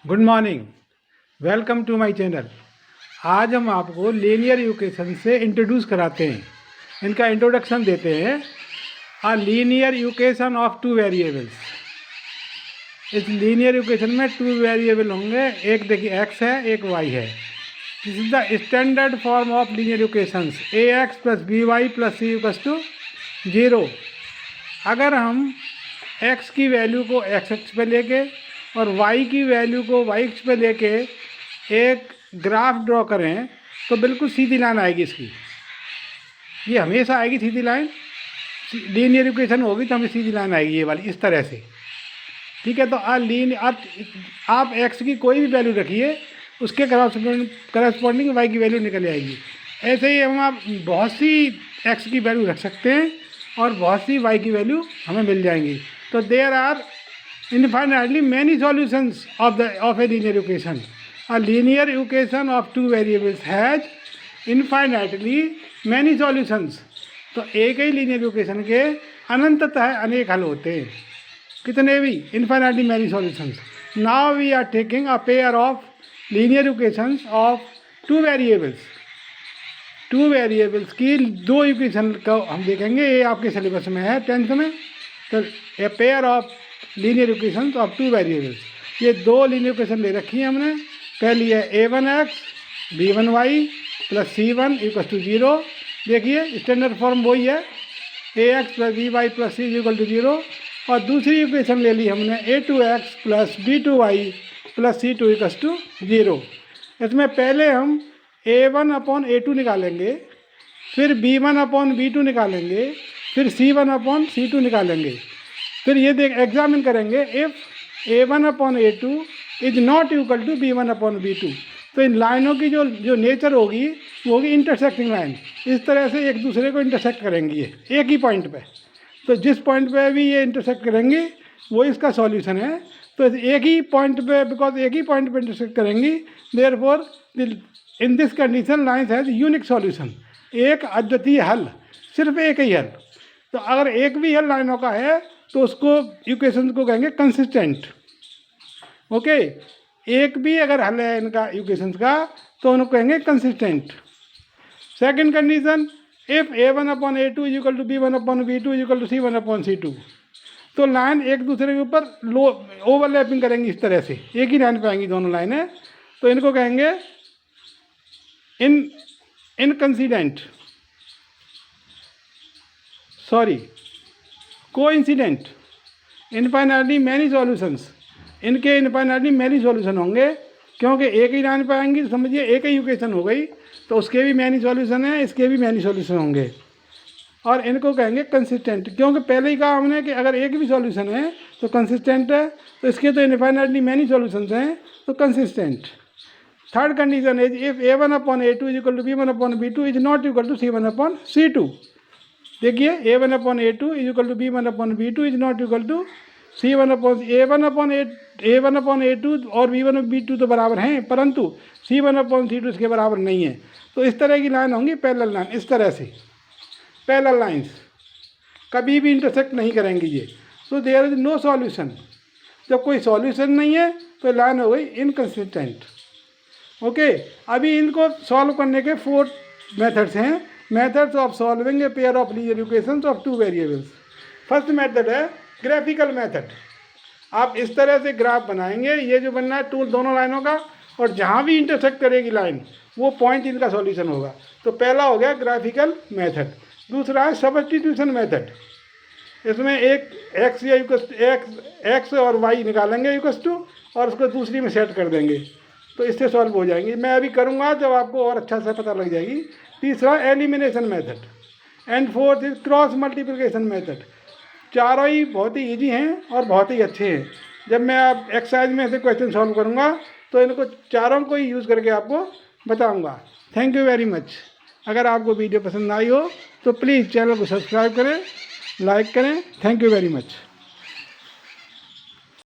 Good morning, welcome to my channel. आज हम आपको लीनियर इक्वेशन से इंट्रोड्यूस कराते हैं, इनका इंट्रोडक्शन देते हैं। A linear equation of two variables. इस लीनियर इक्वेशन में टू वेरिएबल होंगे, एक देखिए x है, एक y है। This is the standard form of linear equations ax plus B Y plus C equals to 0। अगर हम x की वैल्यू को x पे लेके और y की वैल्यू को y पे लेके एक ग्राफ ड्रॉ करें तो बिल्कुल सीधी लाइन आएगी इसकी। ये हमेशा आएगी सीधी लाइन। लीनियर इक्वेशन होगी तो हमें सीधी लाइन आएगी ये वाली, इस तरह से। ठीक है, तो आप x की कोई भी वैल्यू रखिए, उसके करस्पॉन्डिंग y की वैल्यू निकल आएगी। ऐसे ही हम आप बहुत सी x की वैल्यू रख सकते हैं और बहुत सी y की वैल्यू हमें मिल जाएंगी। तो there are infinitely many solutions of a linear equation. A linear equation of two variables has infinitely many solutions. तो एक ही लीनियर इक्वेशन के अनंततः अनेक हल होते हैं, कितने भी, infinitely many solutions. Now we are taking a pair of linear equations of two variables. Two variables की दो इक्वेशन का हम देखेंगे, ये आपके सिलेबस में है 10th में। तो a pair of linear equations of two variables, ये दो लीनियर इक्वेशन ले रखी है हमने। पहली है a1x b1y plus c1 equal to 0। देखिए स्टैंडर्ड फॉर्म वही है, ax plus by plus c equal to 0। और दूसरी इक्वेशन ले ली हमने a2x plus b2y plus c2 equal to 0। इसमें पहले हम a1 अपॉन a2 निकालेंगे, फिर b1 अपॉन b2 निकालेंगे, फिर c1 अपॉन c2 निकालेंगे। फिर ये एग्जामिन करेंगे if a1 upon a2 is not equal to b1 upon b2। तो इन लाइनों की जो नेचर होगी वो होगी इंटरसेक्टिंग लाइन। इस तरह से एक दूसरे को इंटरसेक्ट करेंगी ये एक ही पॉइंट पे। तो जिस पॉइंट पे भी ये इंटरसेक्ट करेंगी वो इसका सॉल्यूशन है। तो एक ही पॉइंट पे, बिकॉज एक ही पॉइंट पे इंटरसेक्ट करेंगी, therefore in this condition lines has unique solution. एक अद्वितीय हल, सिर्फ एक ही हल। तो अगर एक भी हल लाइनों का है तो उसको इक्वेशन को कहेंगे कंसिस्टेंट। ओके, एक भी अगर हल है इनका इक्वेशन का तो उनको कहेंगे consistent. Second condition, if a1 upon a2 is equal to b1 upon b2 is equal to c1 upon c2। तो लाइन एक दूसरे के ऊपर ओवरलैपिंग करेंगी, इस तरह से एक ही लाइन पे आएंगी दोनों लाइनें। तो इनको कहेंगे incoincident, sorry coincident. Infinitely many solutions, इनके इनफाइनाइटली मैनी सॉल्यूशन होंगे, क्योंकि एक ही लाइन पे आएंगी तो समझिए एक ही इक्वेशन हो गई। तो उसके भी मैनी सॉल्यूशन है, इसके भी मैनी सॉल्यूशन होंगे। और इनको कहेंगे कंसिस्टेंट, क्योंकि पहले ही कहा हमने कि अगर एक भी सॉल्यूशन है तो कंसिस्टेंट है। तो इसके तो इनफाइनाइटली मैनी सॉल्यूशंस हैं, तो consistent. Third condition is if a1 upon a2 is equal to b1 upon b2 is not equal to c1 upon c2। देखिए a1 upon a2 is equal to b1 upon b2 is not equal to c1 upon a1 upon a2 और b1 और b2 तो बराबर हैं, परंतु c1 upon c2 इसके बराबर नहीं है। तो इस तरह की लाइन होंगी पैरेलल लाइन, इस तरह से पैरेलल लाइंस कभी भी इंटरसेक्ट नहीं करेंगी ये। तो देयर इज नो सॉल्यूशन। जब कोई सॉल्यूशन नहीं है तो लाइन हो गई इनकंसिस्टेंट। ओके, अभी इनको सॉल्व करने के 4 मेथड्स हैं। Methods of solving a pair of linear equations of two variables. First method है ग्राफिकल मेथड। आप इस तरह से ग्राफ बनाएंगे, ये जो बनना है टूल दोनों लाइनों का, और जहाँ भी इंटरसेक्ट करेगी लाइन वो पॉइंट इनका सॉल्यूशन होगा। तो पहला हो गया ग्राफिकल मेथड। दूसरा है सब्स्टिट्यूशन मेथड। इसमें एक एक्स और वाई निकालेंगे इक्वल्स टू, और उसको दूसरी में सेट कर देंगे, तो इससे सॉल्व हो जाएंगी। मैं अभी करूँगा जब आपको और अच्छा से पता लग जाएगी। तीसरा elimination method, and fourth is cross multiplication method. चारों ही बहुत ही ईजी हैं और बहुत ही अच्छे हैं। जब मैं आप एक्सरसाइज में ऐसे क्वेश्चन सॉल्व करूँगा तो इनको चारों को ही यूज़ करके आपको बताऊँगा। Thank you very much. अगर आपको वीडियो पसंद आई हो तो प्लीज़ चैनल को सब्सक्राइब करें, लाइक करें। Thank you very much.